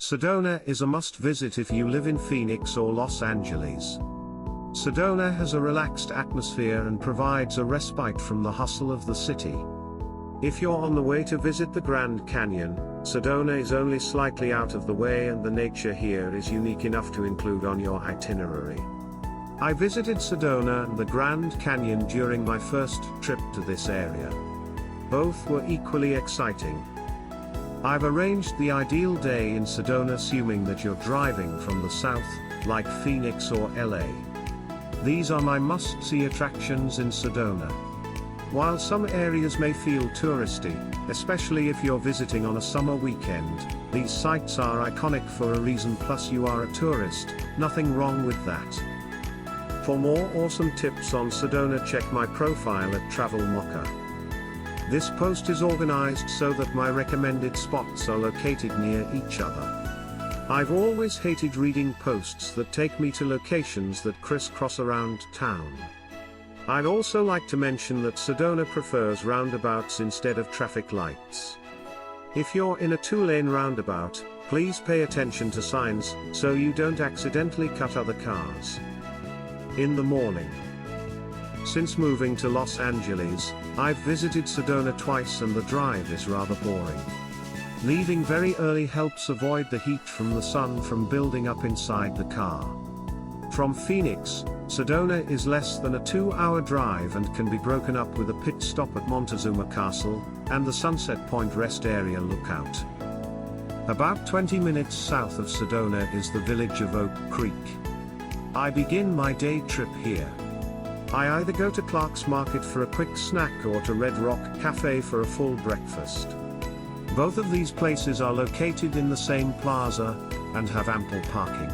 Sedona is a must-visit if you live in Phoenix or Los Angeles. Sedona has a relaxed atmosphere and provides a respite from the hustle of the city. If you're on the way to visit the Grand Canyon, Sedona is only slightly out of the way and the nature here is unique enough to include on your itinerary. I visited Sedona and the Grand Canyon during my first trip to this area. Both were equally exciting. I've arranged the ideal day in Sedona assuming that you're driving from the south, like Phoenix or LA. These are my must-see attractions in Sedona. While some areas may feel touristy, especially if you're visiting on a summer weekend, these sites are iconic for a reason, plus you are a tourist, nothing wrong with that. For more awesome tips on Sedona, check my profile at Travel Mocha. This post is organized so that my recommended spots are located near each other. I've always hated reading posts that take me to locations that crisscross around town. I'd also like to mention that Sedona prefers roundabouts instead of traffic lights. If you're in a two-lane roundabout, please pay attention to signs, so you don't accidentally cut other cars. In the morning. Since moving to Los Angeles, I've visited Sedona twice and the drive is rather boring. Leaving very early helps avoid the heat from the sun from building up inside the car. From Phoenix, Sedona is less than a 2-hour drive and can be broken up with a pit stop at Montezuma Castle, and the Sunset Point Rest Area Lookout. About 20 minutes south of Sedona is the village of Oak Creek. I begin my day trip here. I either go to Clark's Market for a quick snack or to Red Rock Cafe for a full breakfast. Both of these places are located in the same plaza, and have ample parking.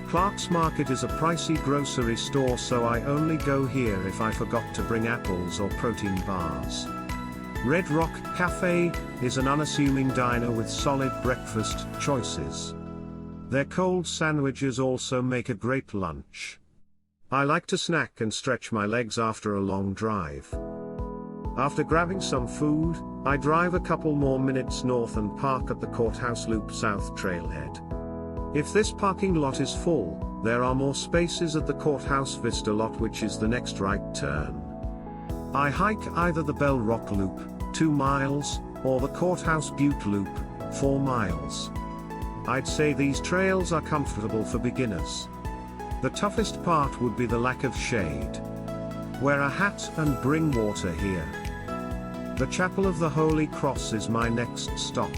Clark's Market is a pricey grocery store, so I only go here if I forgot to bring apples or protein bars. Red Rock Cafe is an unassuming diner with solid breakfast choices. Their cold sandwiches also make a great lunch. I like to snack and stretch my legs after a long drive. After grabbing some food, I drive a couple more minutes north and park at the Courthouse Loop South trailhead. If this parking lot is full, there are more spaces at the Courthouse Vista lot, which is the next right turn. I hike either the Bell Rock Loop, 2 miles, or the Courthouse Butte Loop, 4 miles. I'd say these trails are comfortable for beginners. The toughest part would be the lack of shade. Wear a hat and bring water here. The Chapel of the Holy Cross is my next stop.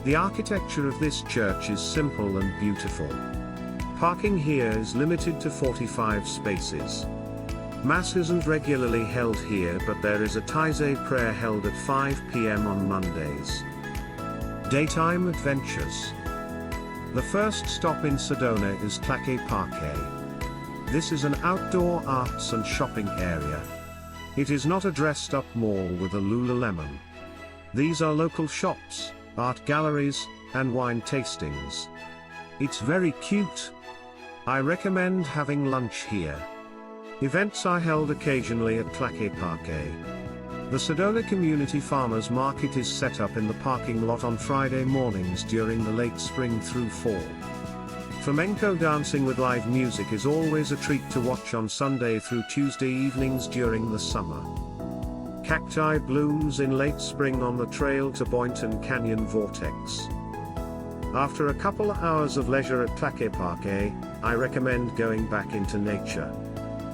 The architecture of this church is simple and beautiful. Parking here is limited to 45 spaces. Mass isn't regularly held here, but there is a Taizé prayer held at 5 p.m. on Mondays. Daytime adventures. The first stop in Sedona is Claque Parque. This is an outdoor arts and shopping area. It is not a dressed-up mall with a Lululemon. These are local shops, art galleries, and wine tastings. It's very cute. I recommend having lunch here. Events are held occasionally at Claque Parque. The Sedona Community Farmers Market is set up in the parking lot on Friday mornings during the late spring through fall. Flamenco dancing with live music is always a treat to watch on Sunday through Tuesday evenings during the summer. Cacti blooms in late spring on the trail to Boynton Canyon Vortex. After a couple hours of leisure at Claque Parque, I recommend going back into nature.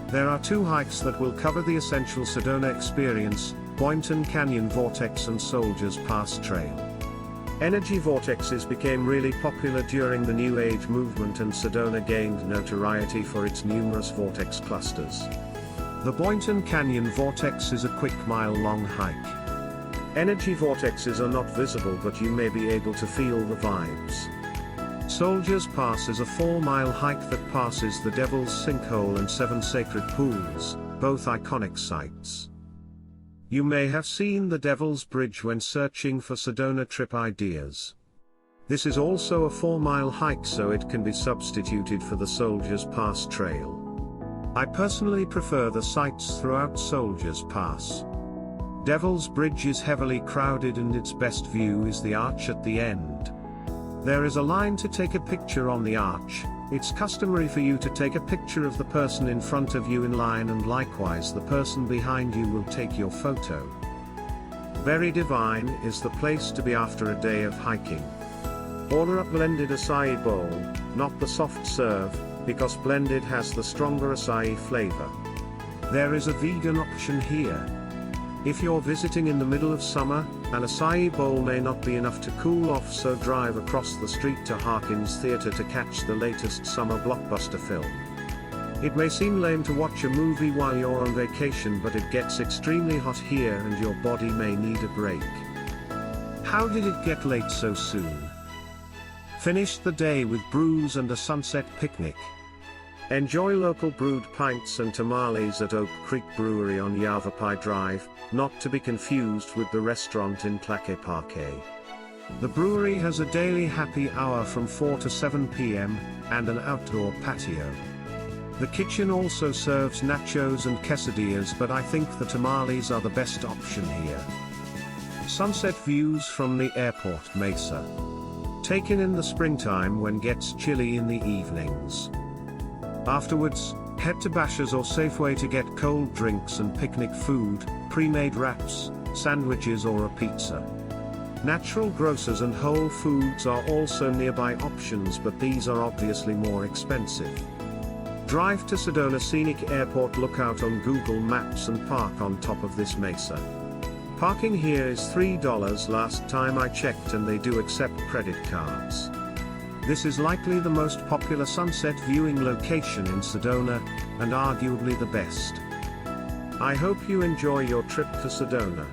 There are 2 hikes that will cover the essential Sedona experience: Boynton Canyon Vortex and Soldiers Pass Trail. Energy vortexes became really popular during the New Age movement, and Sedona gained notoriety for its numerous vortex clusters. The Boynton Canyon Vortex is a quick mile-long hike. Energy vortexes are not visible, but you may be able to feel the vibes. Soldiers Pass is a 4-mile hike that passes the Devil's Sinkhole and 7 sacred pools, both iconic sites. You may have seen the Devil's Bridge when searching for Sedona trip ideas. This is also a 4-mile hike, so it can be substituted for the Soldiers Pass trail. I personally prefer the sites throughout Soldiers Pass. Devil's Bridge is heavily crowded and its best view is the arch at the end. There is a line to take a picture on the arch. It's customary for you to take a picture of the person in front of you in line, and likewise the person behind you will take your photo. Very divine is the place to be after a day of hiking. Order a blended acai bowl, not the soft serve, because blended has the stronger acai flavor. There is a vegan option here. If you're visiting in the middle of summer, an acai bowl may not be enough to cool off, so drive across the street to Harkins Theatre to catch the latest summer blockbuster film. It may seem lame to watch a movie while you're on vacation, but it gets extremely hot here and your body may need a break. How did it get late so soon? Finished the day with brews and a sunset picnic. Enjoy local brewed pints and tamales at Oak Creek Brewery on Yavapai Drive, not to be confused with the restaurant in Tlaquepaque. The brewery has a daily happy hour from 4 to 7 p.m., and an outdoor patio. The kitchen also serves nachos and quesadillas, but I think the tamales are the best option here. Sunset views from the airport mesa. Taken in the springtime when gets chilly in the evenings. Afterwards, head to Bashas' or Safeway to get cold drinks and picnic food, pre-made wraps, sandwiches or a pizza. Natural grocers and Whole Foods are also nearby options, but these are obviously more expensive. Drive to Sedona Scenic Airport, look out on Google Maps and park on top of this mesa. Parking here is $3 last time I checked, and they do accept credit cards. This is likely the most popular sunset viewing location in Sedona, and arguably the best. I hope you enjoy your trip to Sedona.